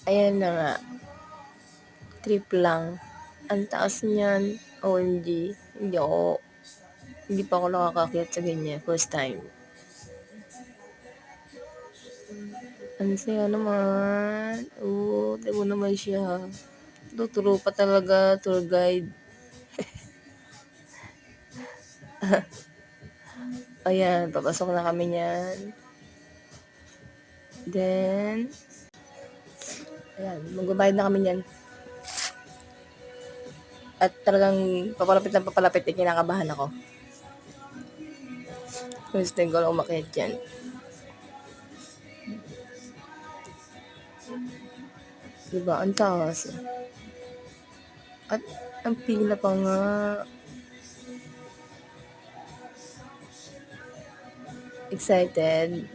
Ayan na nga, trip lang. Ang taas niyan, OMG. Hindi pa ako nakakaakyat sa ganyan, first time. Ang saya naman. Oo, tignan mo naman siya. Tuturo pa talaga, tour guide. Ayan, papasok na kami niyan. Then, ayan, magbabayad na kami niyan. At talagang papalapit, kinakabahan ako. First time ko lang umakyat yan. Diba, ang taas. At ang pila pa nga. Excited.